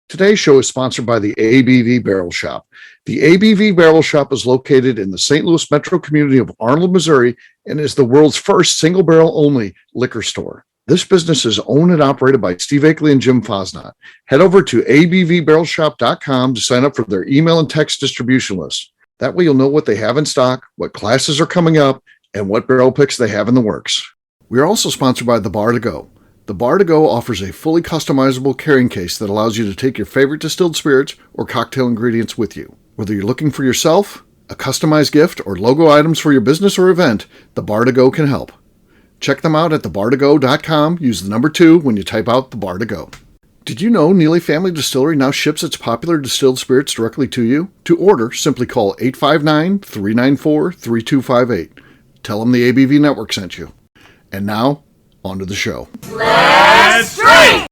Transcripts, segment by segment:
Today's show is sponsored by the ABV Barrel Shop. The ABV Barrel Shop is located in the St. Louis metro community of Arnold, Missouri, and is the world's first single barrel only liquor store. This business is owned and operated by Steve Akeley and Jim Fosnot. Head over to abvbarrelshop.com to sign up for their email and text distribution list. That way you'll know what they have in stock, what classes are coming up, and what barrel picks they have in the works. We are also sponsored by The Bar to Go. The Bar to Go offers a fully customizable carrying case that allows you to take your favorite distilled spirits or cocktail ingredients with you. Whether you're looking for yourself, a customized gift, or logo items for your business or event, The Bar to Go can help. Check them out at thebar2go.com. Use the number 2 when you type out The Bar to Go. Did you know Neely Family Distillery now ships its popular distilled spirits directly to you? To order, simply call 859-394-3258. Tell them the ABV Network sent you. And now, on to the show. Let's drink!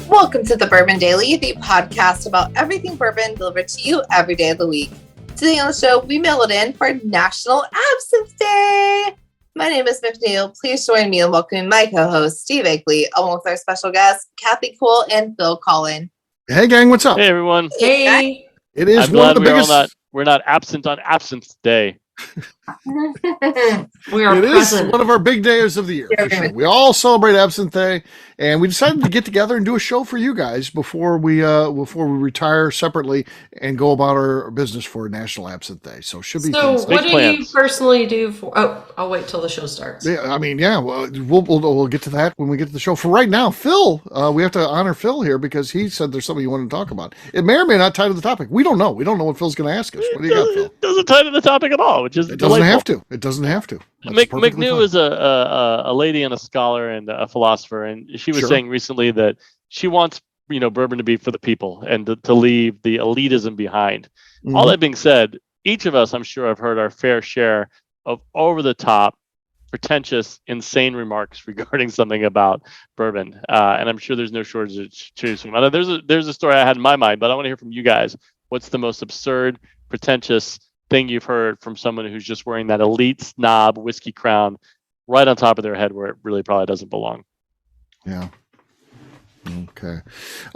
Welcome to the Bourbon Daily, the podcast about everything bourbon delivered to you every day of the week. Today on the show, we mail it in for National Absinthe Day. My name is McNew. Please join me in welcoming my co-host, Steve Akeley, along with our special guests, Kathy Cole and Phil Collin. Hey, gang, what's up? Hey, everyone. Hey. It is I'm one of glad the biggest... we're not absent on Absinthe Day. We are it present. is one of our big days of the year. For sure. We all celebrate Absinthe Day, and we decided to get together and do a show for you guys before we retire separately and go about our business for National Absinthe Day. So should be. So, fun what stuff. do you personally do for? Oh, I'll wait till the show starts. Yeah, I mean, yeah, we'll get to that when we get to the show. For right now, Phil, we have to honor Phil here because he said there's something you wanted to talk about. It may or may not tie to the topic. We don't know. We don't know what Phil's going to ask us. What do you got, Phil? It doesn't tie to the topic at all, which is It doesn't delightful. have to. It doesn't have to. McNew is a lady and a scholar and a philosopher, and she was saying recently that she wants bourbon to be for the people and to leave the elitism behind. Mm-hmm. All that being said, each of us, I'm sure, have heard our fair share of over-the-top, pretentious, insane remarks regarding something about bourbon, and I'm sure there's no shortage of choose from. There's a story I had in my mind, but I want to hear from you guys. What's the most absurd, pretentious thing you've heard from someone who's just wearing that elite snob whiskey crown right on top of their head where it really probably doesn't belong? Yeah. Okay.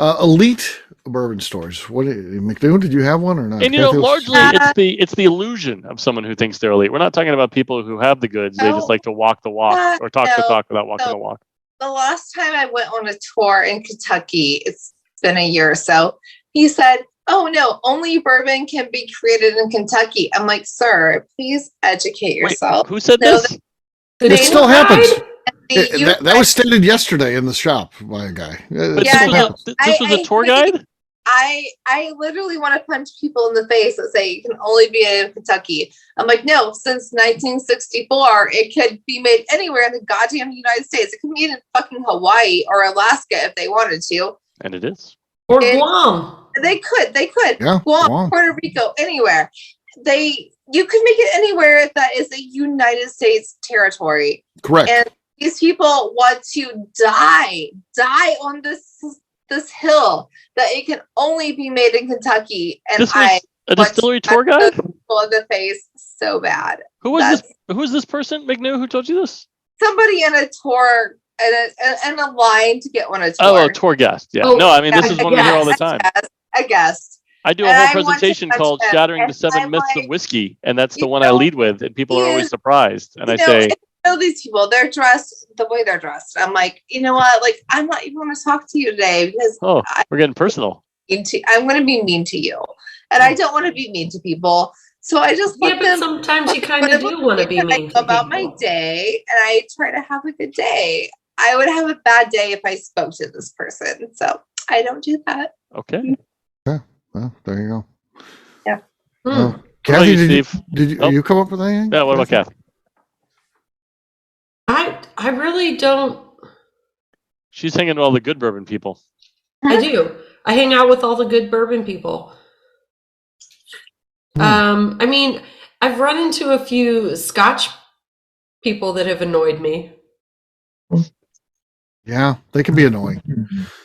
Elite bourbon stores. What, McNew, did you have one or not? And largely it's the illusion of someone who thinks they're elite. We're not talking about people who have the goods. They just like to walk the walk or talk the talk without walking the walk. The last time I went on a tour in Kentucky, it's been a year or so, he said, "Oh no, only bourbon can be created in Kentucky." I'm like, "Sir, please educate yourself." Wait, who said this? It still happens. That was stated yesterday in the shop by a guy. This was a tour guide? I literally want to punch people in the face that say it can only be in Kentucky. I'm like, no, since 1964, it could be made anywhere in the goddamn United States. It could be made in fucking Hawaii or Alaska if they wanted to. And it is. Or Guam. They could. Yeah, Guam, Puerto Rico, anywhere. You could make it anywhere that is a United States territory. Correct. And these people want to die on this hill that it can only be made in Kentucky. And this was a distillery tour guide? People in the face so bad. Who was this? Who is this person, McNew? Who told you this? Somebody in a tour and a line to get on a tour. Oh, a tour guest. Yeah. Oh, no, I mean this is one we hear all the time. A guest. I do a whole presentation called "Shattering the Seven Myths of Whiskey," and that's the one I lead with, and people are always surprised. And I say, these people, they're dressed the way they're dressed. I'm like, you know what? Like, I'm not even going to talk to you today because we're getting personal. I'm going to be mean to you, and I don't want to be mean to people. So I just but sometimes you kind of do want to be mean to about my day, and I try to have a good day. I would have a bad day if I spoke to this person, so I don't do that. Okay. Yeah. Well, there you go. Yeah. Kathy, did you come up with anything? Yeah. What about Kathy? I really don't. She's hanging with all the good bourbon people. I do. I hang out with all the good bourbon people. I mean, I've run into a few Scotch people that have annoyed me. Yeah, they can be annoying.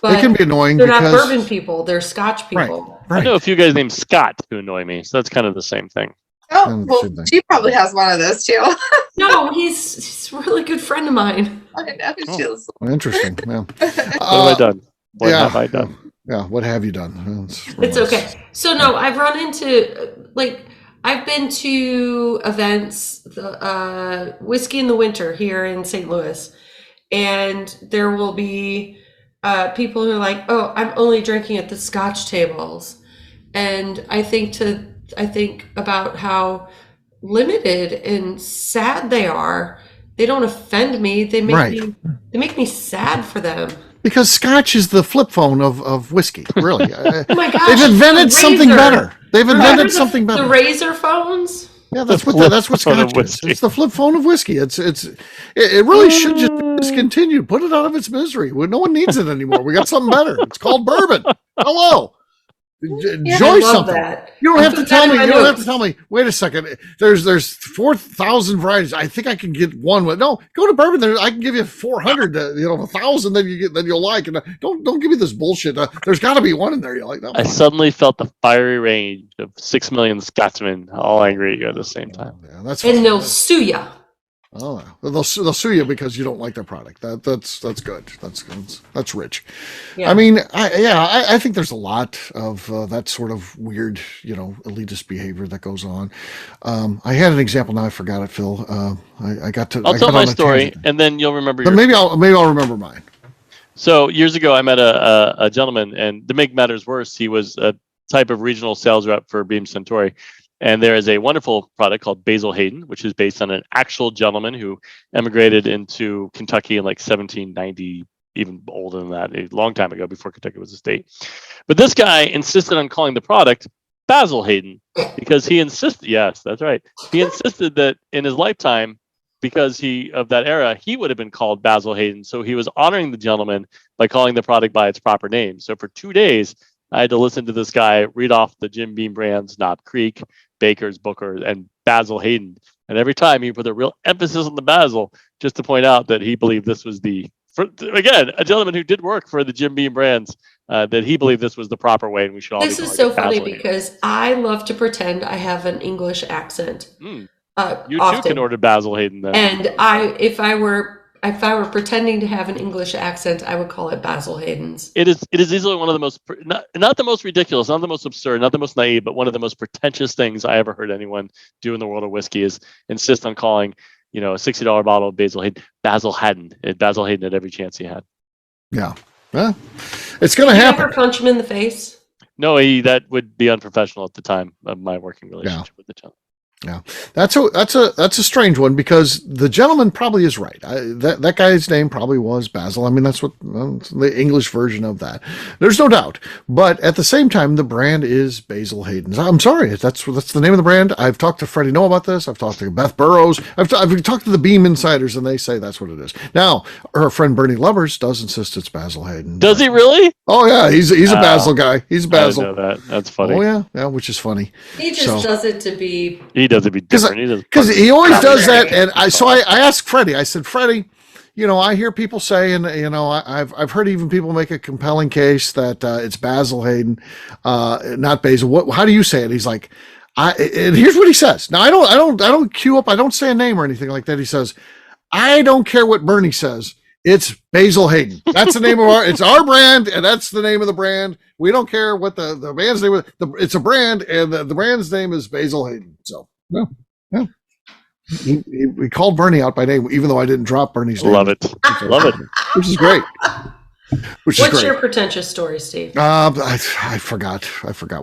But they can be annoying they're because not bourbon people. They're Scotch people. Right. I know a few guys named Scott who annoy me, so that's kind of the same thing. Oh, well, she probably has one of those too. No, he's a really good friend of mine. I know who she is. Interesting. Yeah. What have I done? What have I done? Yeah, what have you done? It's okay. So no, I've run into I've been to events, the Whiskey in the Winter here in St. Louis, and there will be people who are like, "Oh, I'm only drinking at the Scotch tables," and I think about how limited and sad they are. They don't offend me. They make me sad for them. Because Scotch is the flip phone of whiskey, really. Oh my gosh! They've invented something better. The razor phones. Yeah, that's what Scotch is. It's the flip phone of whiskey. It really should just be discontinued. Put it out of its misery. No one needs it anymore. We got something better. It's called bourbon. Hello. Enjoy something. That. You don't have to tell me. You don't have to tell me. Wait a second. There's 4,000 varieties. I think I can get one. No, go to bourbon. I can give you 400. 1,000 that you'll like. And don't give me this bullshit. There's got to be one in there you like. That I suddenly felt the fiery rage of 6 million Scotsmen all angry at you at the same time. Yeah, that's and they'll sue you. Oh, they'll sue you because you don't like their product. That's good. That's rich. Yeah. I mean, I think there's a lot of that sort of weird, elitist behavior that goes on. I had an example now. I forgot it, Phil. I'll tell my story, and then you'll remember. Maybe I'll remember mine. So years ago, I met a gentleman, and to make matters worse, he was a type of regional sales rep for Beam Suntory. And there is a wonderful product called Basil Hayden, which is based on an actual gentleman who emigrated into Kentucky in like 1790, even older than that, a long time ago before Kentucky was a state. But this guy insisted on calling the product Basil Hayden because he insisted, yes, that's right. He insisted that in his lifetime, because of that era, he would have been called Basil Hayden. So he was honoring the gentleman by calling the product by its proper name. So for 2 days, I had to listen to this guy read off the Jim Beam brands, Knob Creek, Baker's, Booker, and Basil Hayden. And every time he put a real emphasis on the Basil, just to point out that he believed this was again, a gentleman who did work for the Jim Beam brands, that he believed this was the proper way, and we should all. This is so funny because I love to pretend I have an English accent. You too can order Basil Hayden then. And if I were pretending to have an English accent, I would call it Basil Hayden's. It is easily one of the most, not the most ridiculous, not the most absurd, not the most naive, but one of the most pretentious things I ever heard anyone do in the world of whiskey is insist on calling, a $60 bottle of Basil Hayden Basil Hayden at every chance he had. Yeah. It's going to happen. You ever punch him in the face? No, that would be unprofessional at the time of my working relationship with the gentleman. Yeah, that's a strange one because the gentleman probably is right. That guy's name probably was Basil. I mean, that's what the English version of that. There's no doubt. But at the same time, the brand is Basil Hayden's. I'm sorry, that's the name of the brand. I've talked to Freddie Noah about this. I've talked to Beth Burrows. I've talked to the Beam insiders, and they say that's what it is. Now, her friend Bernie Lovers does insist it's Basil Hayden. Does he really? Oh yeah, he's a Basil guy. He's a Basil. I didn't know that. That's funny. Oh yeah, which is funny. He just does it to be. He does it be different. Because he always does that, and I asked Freddie. I said, Freddie, I hear people say, and I've heard even people make a compelling case that it's Basil Hayden, not Basil. How do you say it? He's like, and here's what he says. Now I don't cue up. I don't say a name or anything like that. He says, I don't care what Bernie says. It's Basil Hayden. That's the name of it's our brand, and that's the name of the brand. We don't care what the band's name is. It's a brand, and the brand's name is Basil Hayden. So. Yeah. He called Bernie out by name, even though I didn't drop Bernie's name. Love it. Which is great. What's your pretentious story, Steve? I forgot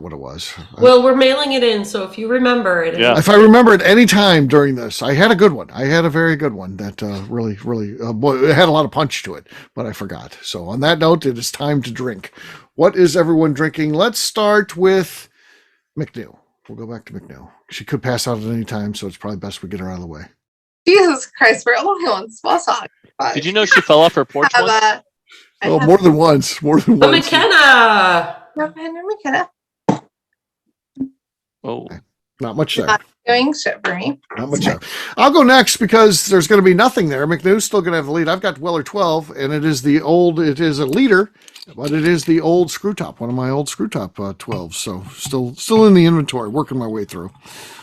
what it was. Well, we're mailing it in, so if you remember it. Yeah. If I remember it any time during this, I had a good one. I had a very good one that really, it had a lot of punch to it, but I forgot. So on that note, it is time to drink. What is everyone drinking? Let's start with McNew. We'll go back to McNew. She could pass out at any time, so it's probably best we get her out of the way. Jesus Christ, we're only on small talk. Did you know she fell off her porch once? More than once. McKenna! Henry McKenna. Oh, Not much there. Not doing shit for me. Not much there. I'll go next because there's going to be nothing there. McNew's still going to have the lead. I've got Weller 12, and it is a leader, but it is the old screw top, one of my old screw top 12s. So still in the inventory, working my way through.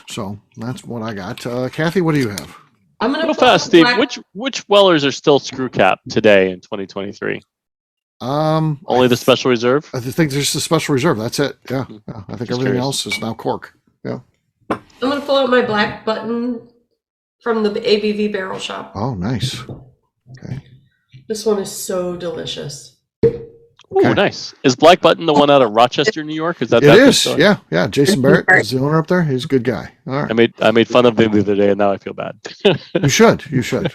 So that's what I got. Kathy, what do you have? I'm gonna real fast, Steve. Which Wellers are still screw cap today in 2023? Only the special reserve. I think there's the special reserve. That's it. Yeah. I think everything else is now cork. Yeah. I'm gonna pull out my black button from the ABV Barrel Shop. Oh, nice. Okay. This one is so delicious. Oh, nice. Is Black Button the one out of Rochester, New York? Is that? It is. Yeah. Jason Barrett is the owner up there. He's a good guy. All right. I made fun of them the other day, and now I feel bad. You should. You should.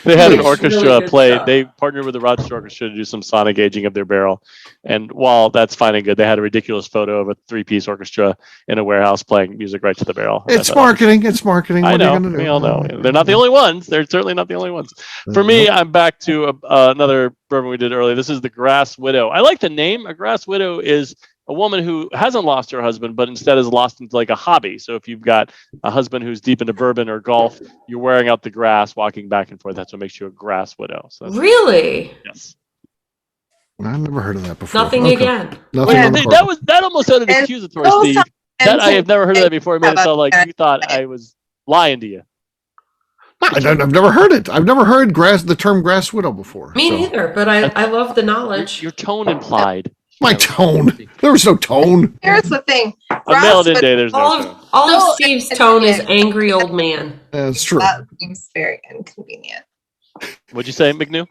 They had an orchestra really play. stuff. They partnered with the Rochester Orchestra to do some sonic aging of their barrel. And while that's fine and good, they had a ridiculous photo of a 3-piece orchestra in a warehouse playing music right to the barrel. It's marketing. It's marketing. I What know. are you gonna do? We all know. They're not the only ones. They're certainly not the only ones. For me, I'm back to another bourbon we did earlier. This is the Grass Widow. I like the name. A Grass Widow is a woman who hasn't lost her husband, but instead is lost into like a hobby. So if you've got a husband who's deep into bourbon or golf, you're wearing out the grass, walking back and forth. That's what makes you a Grass Widow. So Really? yes. I've never heard of that before. Nothing Okay. again. Nothing. Yeah, on the That almost sounded And accusatory, those Steve. That I have never heard of that before. It made it sound like you thought I was lying to you. I've never heard it. I've never heard the term grass widow before. Me so. neither, but I love the knowledge. Your tone implied. My tone. There was no tone. Here's the thing. On mail-in day, there's no All tone. of Steve's tone is angry old man. That's true. That seems very inconvenient. What'd you say, McNew?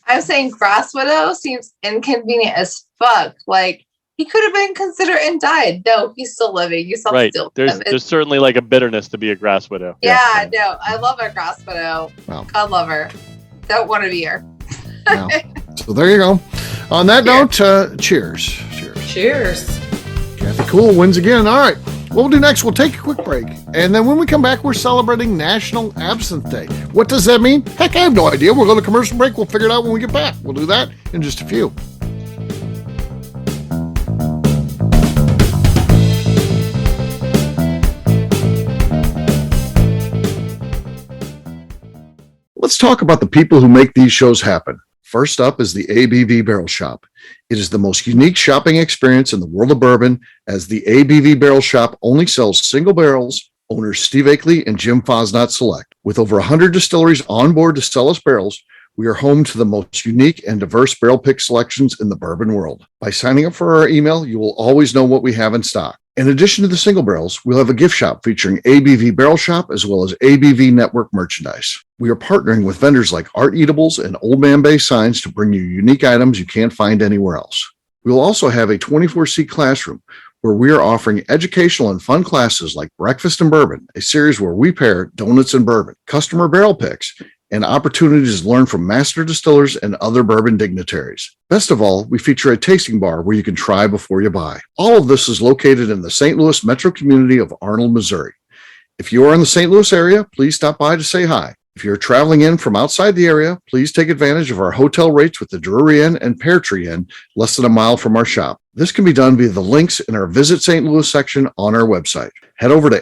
I'm saying Grass Widow seems inconvenient as fuck. Like, he could have been considered and died. No, he's still living. You still Right. still There's certainly like a bitterness to be a Grass Widow. Yeah, no, I love a Grass Widow. Wow. God love her. Don't want to be her. Wow. So there you go. On that note, cheers. Cheers. Kathy Cool wins again. All right. What we'll do next, we'll take a quick break. And then when we come back, we're celebrating National Absinthe Day. What does that mean? Heck, I have no idea. We'll go to commercial break. We'll figure it out when we get back. We'll do that in just a few. Let's talk about the people who make these shows happen. First up is the ABV Barrel Shop. It is the most unique shopping experience in the world of bourbon, as the ABV Barrel Shop only sells single barrels. Owners Steve Akeley and Jim Fosnot select. With over 100 distilleries on board to sell us barrels, we are home to the most unique and diverse barrel pick selections in the bourbon world. By signing up for our email, you will always know what we have in stock. In addition to the single barrels, we'll have a gift shop featuring ABV Barrel Shop as well as ABV Network merchandise. We are partnering with vendors like Art Eatables and Old Man Bay Signs to bring you unique items you can't find anywhere else. We will also have a 24-seat classroom where we are offering educational and fun classes like Breakfast and Bourbon, a series where we pair donuts and bourbon, customer barrel picks, and opportunities to learn from master distillers and other bourbon dignitaries. Best of all, we feature a tasting bar where you can try before you buy. All of this is located in the St. Louis metro community of Arnold, Missouri. If you are in the St. Louis area, please stop by to say hi. If you're traveling in from outside the area, please take advantage of our hotel rates with the Drury Inn and Pear Tree Inn, less than a mile from our shop. This can be done via the links in our Visit St. Louis section on our website. Head over to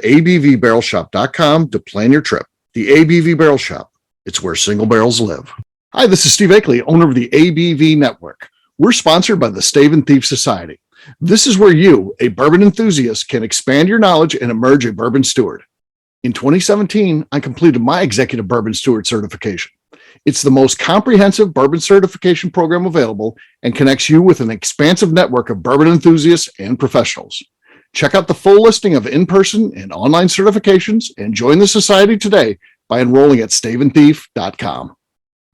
abvbarrelshop.com to plan your trip. The ABV Barrel Shop. It's where single barrels live. Hi, this is Steve Akeley, owner of the ABV Network. We're sponsored by the Stave and Thief Society. This is where you, a bourbon enthusiast, can expand your knowledge and emerge a bourbon steward. In 2017, I completed my Executive Bourbon Steward certification. It's the most comprehensive bourbon certification program available and connects you with an expansive network of bourbon enthusiasts and professionals. Check out the full listing of in-person and online certifications and join the society today by enrolling at staveandthief.com.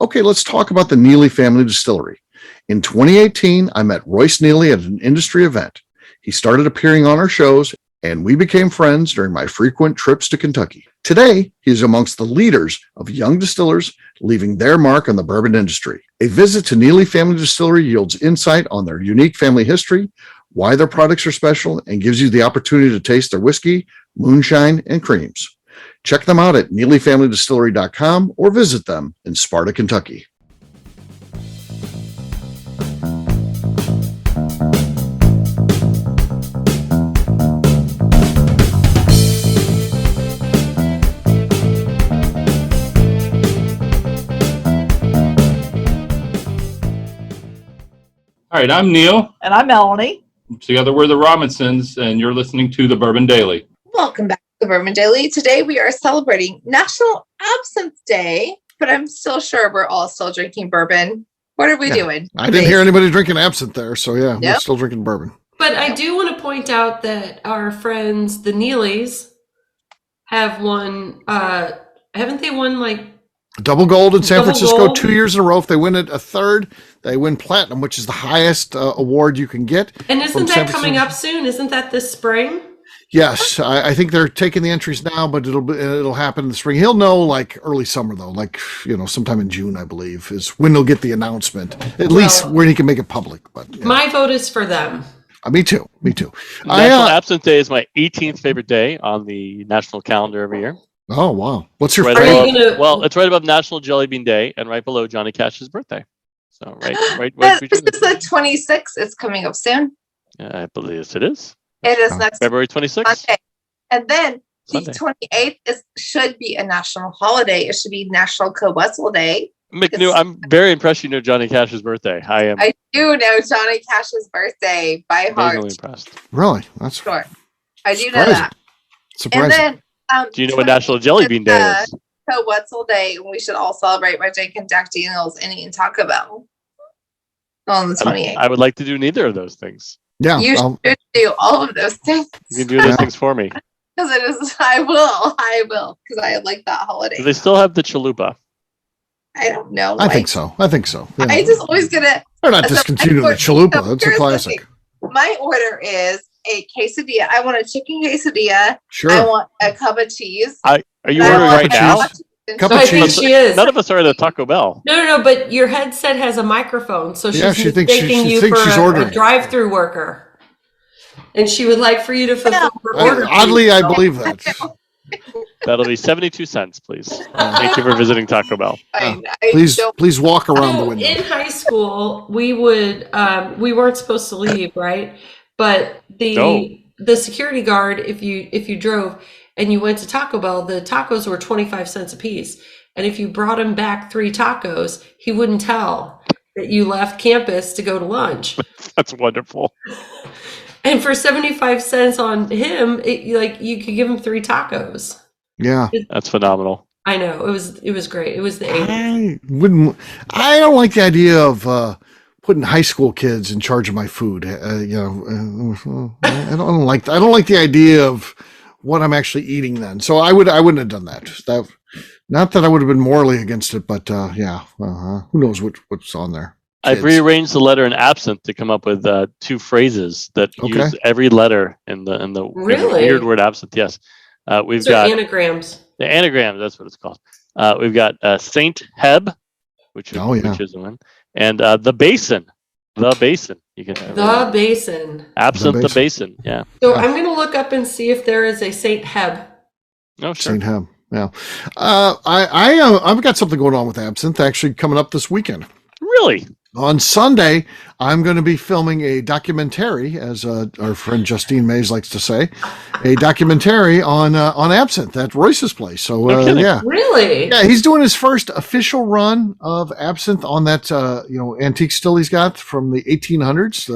Okay, let's talk about the Neely Family Distillery. In 2018, I met Royce Neely at an industry event. He started appearing on our shows, and we became friends during my frequent trips to Kentucky. Today, he is amongst the leaders of young distillers leaving their mark on the bourbon industry. A visit to Neely Family Distillery yields insight on their unique family history, why their products are special, and gives you the opportunity to taste their whiskey, moonshine, and creams. Check them out at NeelyFamilyDistillery.com or visit them in Sparta, Kentucky. All right, I'm Neil. And I'm Melanie. Together we're the Robinsons, and you're listening to the Bourbon Daily. Welcome back to the Bourbon Daily. Today we are celebrating National Absinthe Day, but I'm still sure we're all still drinking bourbon. What are we doing? I didn't hear anybody drinking absinthe there, so yeah, we're still drinking bourbon. But I do want to point out that our friends, the Neelys, have won, haven't they won like Double gold in San Double Francisco gold? 2 years in a row. If they win it a third, they win platinum, which is the highest award you can get. And from isn't San that coming Francisco. up soon? Isn't that this spring? Yes, I think they're taking the entries now, but it'll happen in the spring. He'll know like early summer though, like sometime in June, I believe, is when they'll get the announcement. At least where he can make it public. But yeah. My vote is for them. Me too. National Absinthe Day is my 18th favorite day on the national calendar every year. Oh wow! What's your Right favorite? above, well, it's right above National Jelly Bean Day and right below Johnny Cash's birthday. So right This is the 26th. It's coming up soon. I believe it is. It is next February 26th. Monday. And then Sunday. the 28th should be a national holiday. It should be National Co-Wessel Day. McNew, I'm very impressed you know Johnny Cash's birthday. I do know Johnny Cash's birthday by heart. amazingly impressed. Really? That's Sure. I do know that. surprising. And then Do you know what National Jelly Bean Day is? Co-Wetzel Day, and we should all celebrate by drinking Jack Daniels and eating Taco Bell on the 28th. I would like to do neither of those things. Yeah, You should do all of those things. You can do those things for me. Because it is, I will, because I like that holiday. Do they still have the chalupa? I don't know. I think so. Yeah. I just always gonna. They're not discontinuing the chalupa. It's a here's the classic. thing. My order is a quesadilla. I want a chicken quesadilla. Sure. I want a cup of cheese. Are you I ordering want right a now? cup of cheese. Cup So of I think cheese. she is. None of us are at a Taco Bell. No, but your headset has a microphone, so she's Yeah, she thinks mistaking she you thinks for she's a ordering. drive-through worker. And she would like for you to fulfill her order. Oddly, I believe that. That'll be 72 cents, please. Thank you for visiting Taco Bell. I Please walk around the So window. in high school, we would we weren't supposed to leave, right? But the security guard, if you drove and you went to Taco Bell, the tacos were 25 cents a piece. And if you brought him back 3 tacos, he wouldn't tell that you left campus to go to lunch. That's wonderful. And for 75 cents on him, you could give him 3 tacos. Yeah. That's phenomenal. I know. It was great. It was the 80s. I don't like the idea of putting high school kids in charge of my food. I don't like the idea of what I'm actually eating then. So I wouldn't have done that. Not that I would have been morally against it, but who knows what's on there. I've rearranged the letter in Absinthe to come up with 2 phrases that use every letter in the weird word absinthe. Yes, we've got anagrams. The anagrams. That's what it's called. We've got Saint Heb, which is one, and the basin. The basin. You can the basin. Absinthe. The basin. Yeah. So I'm going to look up and see if there is a Saint Heb. Oh, sure. Saint Heb. Yeah. I've got something going on with absinthe actually coming up this weekend. Really? On Sunday, I'm going to be filming a documentary, as our friend Justine Mays likes to say, a documentary on absinthe at Royce's place. So yeah, really, yeah, he's doing his first official run of absinthe on that antique still he's got from the 1800s.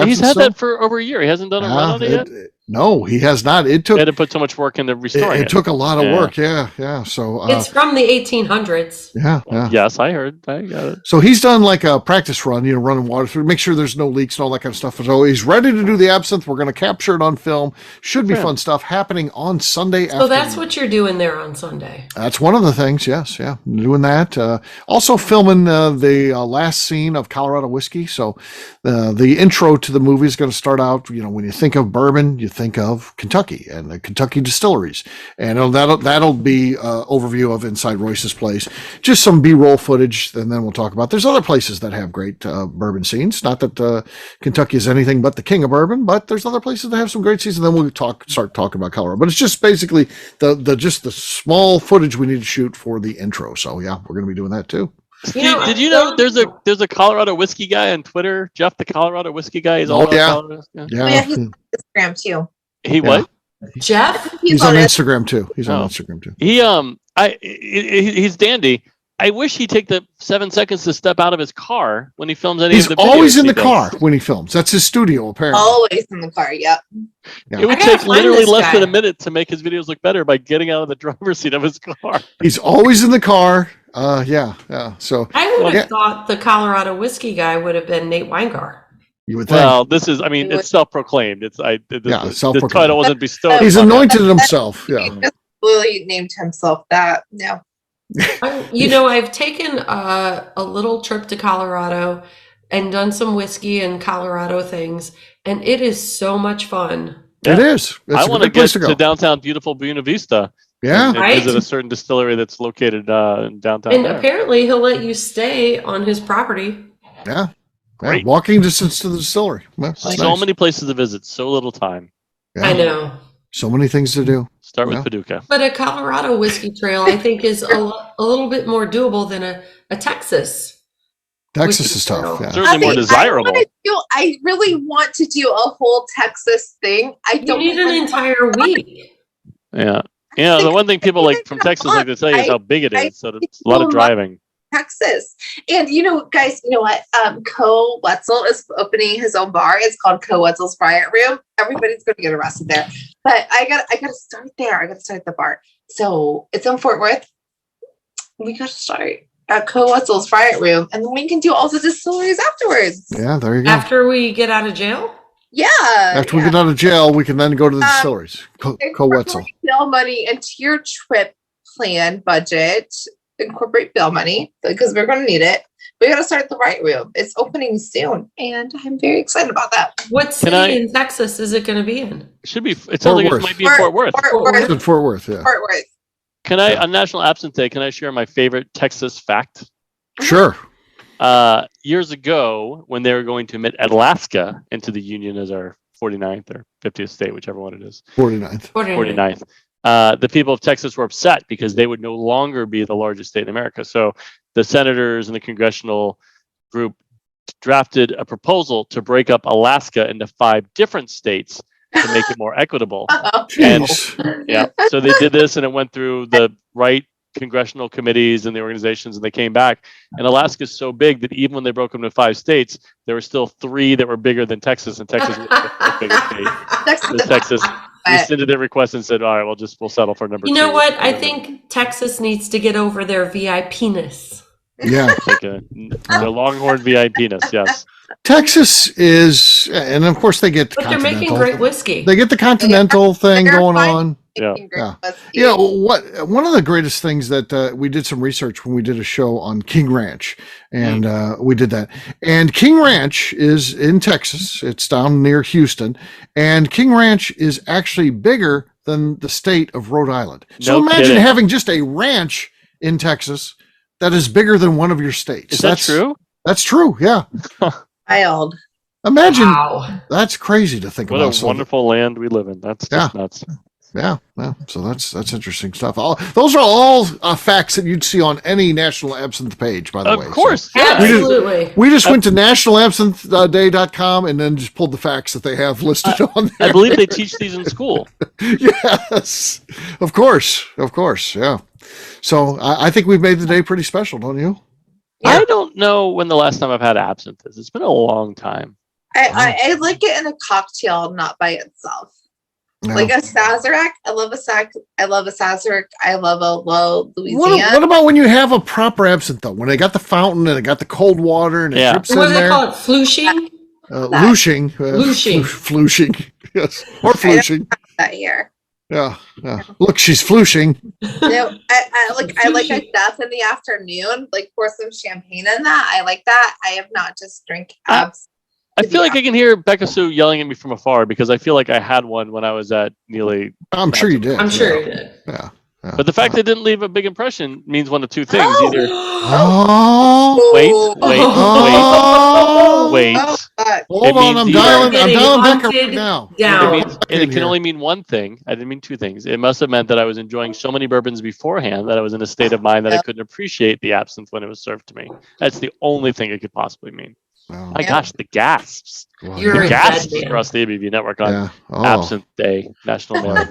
He's had that for over a year. He hasn't done a run on it yet. No, he has not. It took. He had to put so much work into restoring it. It took a lot of work. Yeah. So it's from the 1800s. Yeah. Yes, I heard. I got it. So he's done like a practice run, running water through, make sure there's no leaks and all that kind of stuff. So he's ready to do the absinthe. We're going to capture it on film. Should be fun stuff happening on Sunday. So that's what you're doing there on Sunday. That's one of the things. Yes. Yeah. Doing that. Also filming the last scene of Colorado Whiskey. So the intro to the movie is going to start out, when you think of bourbon, you think of Kentucky and the Kentucky distilleries. And that'll be overview of inside Royce's place. Just some B-roll footage. And then we'll talk about, there's other places that have great bourbon scenes. Not that Kentucky is anything but the king of bourbon, but there's other places that have some great scenes. And then we'll start talking about Colorado. But it's just basically the small footage we need to shoot for the intro. So yeah, we're going to be doing that too. Did you know there's a Colorado whiskey guy on Twitter, Jeff, the Colorado whiskey guy? He's all about Colorado. Yeah, he's on Instagram too. He what? Jeff? He's on Instagram too. He's on Instagram too. He's dandy. I wish he'd take the 7 seconds to step out of his car when he films any He's of the videos. always in he the does. car when he films. That's his studio, apparently. Always in the car. Yep. Yeah. It would I gotta take find literally this less guy. than a minute to make his videos look better by getting out of the driver's seat of his car. He's always in the car. Yeah. So I would have Yeah. thought the Colorado whiskey guy would have been Nate Weingar. you would think Well, this is, I mean, it's self-proclaimed. The self-proclaimed. title wasn't bestowed. he's upon him. anointed himself. Yeah. He just literally named himself that. No. I've taken a little trip to Colorado and done some whiskey and Colorado things, and it is so much fun. It is. It's I a want to good place get to to go. downtown beautiful Buena Vista Yeah. and Right? visit a certain distillery that's located in downtown And there. apparently he'll let you stay on his property. Yeah. Great. Walking distance to the distillery. Yeah, it's So nice. many places to visit, so little time. Yeah. I know. So many things to do. Start Yeah. with Paducah. But a Colorado whiskey trail, I think, is a little bit more doable than a Texas. Texas Whiskey is tough. trail. Yeah. Certainly more desirable. I really want to do a whole Texas thing. I You don't need an entire week. Yeah. Yeah, the one thing people like from Texas like to tell you is how big it is. So it's a lot of driving. Texas. And guys, you know what? Co Wetzel is opening his own bar. It's called Co Wetzel's Riot Room. Everybody's gonna get arrested there. But I gotta start there. I gotta start at the bar. So it's in Fort Worth. We gotta start at Co Wetzel's Riot Room, and then we can do all the distilleries afterwards. Yeah, there you go. After we get out of jail? Yeah. After we get out of jail, we can then go to the distilleries. Co-Wetzel. Incorporate bail money into your trip plan budget. Incorporate bail money because we're going to need it. We got to start the right room. It's opening soon, and I'm very excited about that. What city in Texas is it going to be in? It should be. It sounds like Worth. it might be in Fort Worth. It's in Fort Worth, yeah. Fort Worth. Can I, on National Absinthe Day, can I share my favorite Texas fact? Sure. Years ago, when they were going to admit Alaska into the Union as our 49th or 50th state, whichever one it is, 49th. 49th, the people of Texas were upset because they would no longer be the largest state in America. So the senators and the congressional group drafted a proposal to break up Alaska into 5 different states to make it more equitable. And Jeez. yeah, so they did this, and it went through the right congressional committees and the organizations, and they came back. And Alaska is so big that even when they broke them into 5 states, there were still 3 that were bigger than Texas, and Texas was the biggest state. So Texas rescinded their request and said, "All right, we'll settle for number 2." You know what? I think Texas needs to get over their VIP-ness. Yeah. Like the Longhorn VIP-ness, yes. Texas is, and of course they get But they're continental. making great whiskey. They get the continental thing going on. Yeah. Yeah, one of the greatest things that we did some research when we did a show on King Ranch, and we did that. And King Ranch is in Texas. It's down near Houston, and King Ranch is actually bigger than the state of Rhode Island. So No imagine kidding. having just a ranch in Texas that is bigger than one of your states. Is that true? That's true. Yeah. Wild. Imagine Wow. that's crazy to think What about. a wonderful land we live in. That's just nuts. Yeah, so that's interesting stuff. Those are all facts that you'd see on any National Absinthe page, by the way. Of course, So yeah. Absolutely. we just went to nationalabsintheday.com and then just pulled the facts that they have listed on there. I believe they teach these in school. Yes, of course, yeah. So I think we've made the day pretty special, don't you? Yeah. I don't know when the last time I've had absinthe is. It's been a long time. I like it in a cocktail, not by itself. Yeah. Like a Sazerac. I love a Sazerac. I love a low Louisiana. What about when you have a proper absinthe though? When they got the fountain and they got the cold water and it drips What in do they there. call it? Flushing? Lushing. Lushing. Flushing. Yes. Or flushing. That here. Yeah. Look, she's flushing. No, I like a death in the afternoon. Like pour some champagne in that. I like that. I have not just drink abs. I feel like I can hear Becca Sue yelling at me from afar because I feel like I had one when I was at Neely. I'm sure you did. I'm sure you did. Yeah. But the fact that it didn't leave a big impression means one of 2 things. Either Oh. wait. Oh, fuck. Hold on, I'm means dialing getting Becca hunted right now. It down. means, and it can only mean one thing. I didn't mean 2 things. It must have meant that I was enjoying so many bourbons beforehand that I was in a state of mind that I couldn't appreciate the absinthe when it was served to me. That's the only thing it could possibly mean. Wow. My gosh, the gasps. You're The a gasps dead man. across the ABV network on Yeah. Oh. Absinthe Day, National Mail.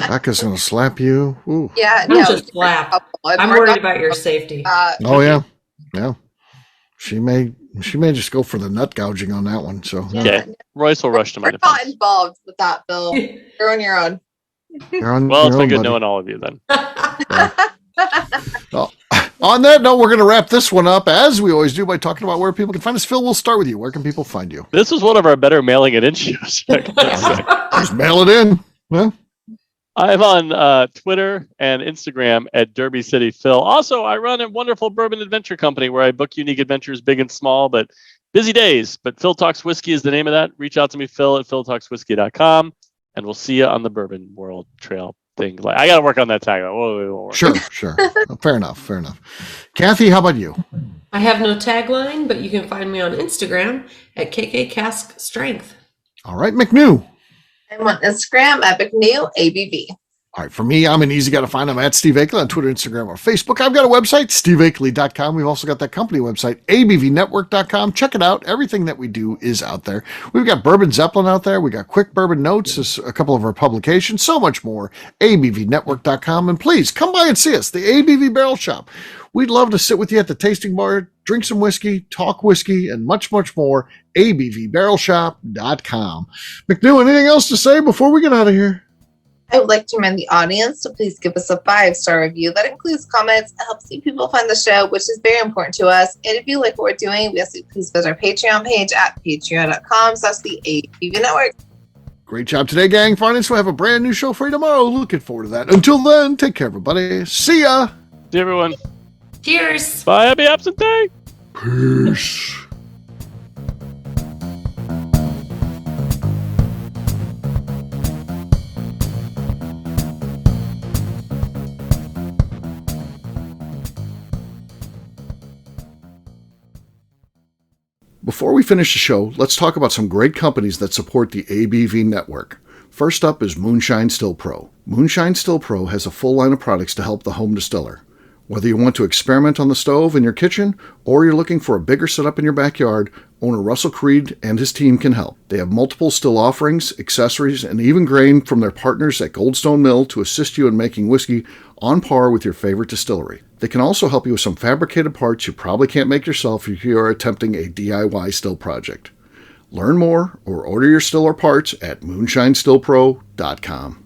Becca's going to slap you. Ooh. Yeah, Not just slap. I'm worried about your safety. Oh, yeah. Yeah. She may just go for the nut gouging on that one. So Okay. Royce will rush to my We're not defense. involved with that, Bill. You're on your own. you're on Well, your it's been own, good buddy. knowing all of you then. Well, on that note, we're going to wrap this one up as we always do by talking about where people can find us. Phil, we'll start with you. Where can people find you? This was one of our better mailing it in shows. Just mail it in. Yeah. I'm on Twitter and Instagram at Derby City Phil. Also, I run a wonderful bourbon adventure company where I book unique adventures, big and small, but busy days. But Phil Talks Whiskey is the name of that. Reach out to me, Phil at philtalkswhiskey.com, and we'll see you on the Bourbon World Trail thing. I got to work on that tagline. Whoa. Sure. Fair enough. Kathy, how about you? I have no tagline, but you can find me on Instagram at KKCaskStrength. All right, McNew. I'm on Instagram at McNew ABV. All right, for me, I'm an easy guy to find. I'm at Steve Akeley on Twitter, Instagram, or Facebook. I've got a website, steveakeley.com. We've also got that company website, abvnetwork.com. Check it out. Everything that we do is out there. We've got Bourbon Zeppelin out there. We got Quick Bourbon Notes, a couple of our publications, so much more, abvnetwork.com. And please come by and see us, the ABV Barrel Shop. We'd love to sit with you at the tasting bar, drink some whiskey, talk whiskey, and much, much more. abvbarrelshop.com. McNew, anything else to say before we get out of here? I would like to remind the audience to please give us a 5-star review. That includes comments and helps see people find the show, which is very important to us. And if you like what we're doing, we ask you to please visit our Patreon page at patreon.com/the ABV Network. Great job today, gang. Finance will have a brand new show for you tomorrow. Looking forward to that. Until then, take care, everybody. See ya. See everyone. Cheers. Bye. Happy Absinthe. Peace. Before we finish the show, let's talk about some great companies that support the ABV network. First up is Moonshine Still Pro. Moonshine Still Pro has a full line of products to help the home distiller. Whether you want to experiment on the stove in your kitchen or you're looking for a bigger setup in your backyard, owner Russell Creed and his team can help. They have multiple still offerings, accessories, and even grain from their partners at Goldstone Mill to assist you in making whiskey on par with your favorite distillery. They can also help you with some fabricated parts you probably can't make yourself if you are attempting a DIY still project. Learn more or order your still or parts at moonshinestillpro.com.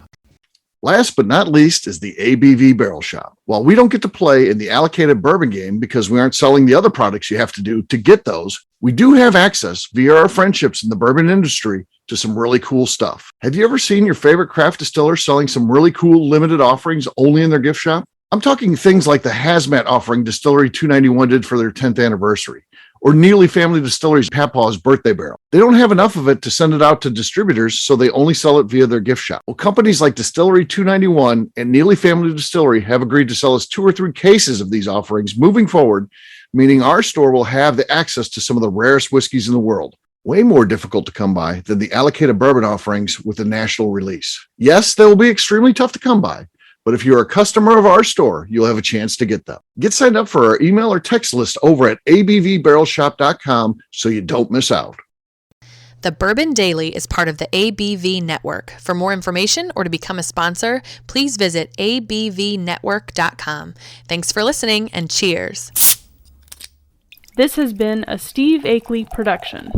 Last but not least is the ABV Barrel Shop. While we don't get to play in the allocated bourbon game because we aren't selling the other products you have to do to get those, we do have access via our friendships in the bourbon industry to some really cool stuff. Have you ever seen your favorite craft distiller selling some really cool limited offerings only in their gift shop? I'm talking things like the Hazmat offering Distillery 291 did for their 10th anniversary, or Neely Family Distillery's Papaw's birthday barrel. They don't have enough of it to send it out to distributors, so they only sell it via their gift shop. Well, companies like Distillery 291 and Neely Family Distillery have agreed to sell us 2 or 3 cases of these offerings moving forward, meaning our store will have the access to some of the rarest whiskeys in the world. Way more difficult to come by than the allocated bourbon offerings with a national release. Yes, they will be extremely tough to come by, but if you're a customer of our store, you'll have a chance to get them. Get signed up for our email or text list over at abvbarrelshop.com so you don't miss out. The Bourbon Daily is part of the ABV Network. For more information or to become a sponsor, please visit abvnetwork.com. Thanks for listening and cheers. This has been a Steve Akeley production.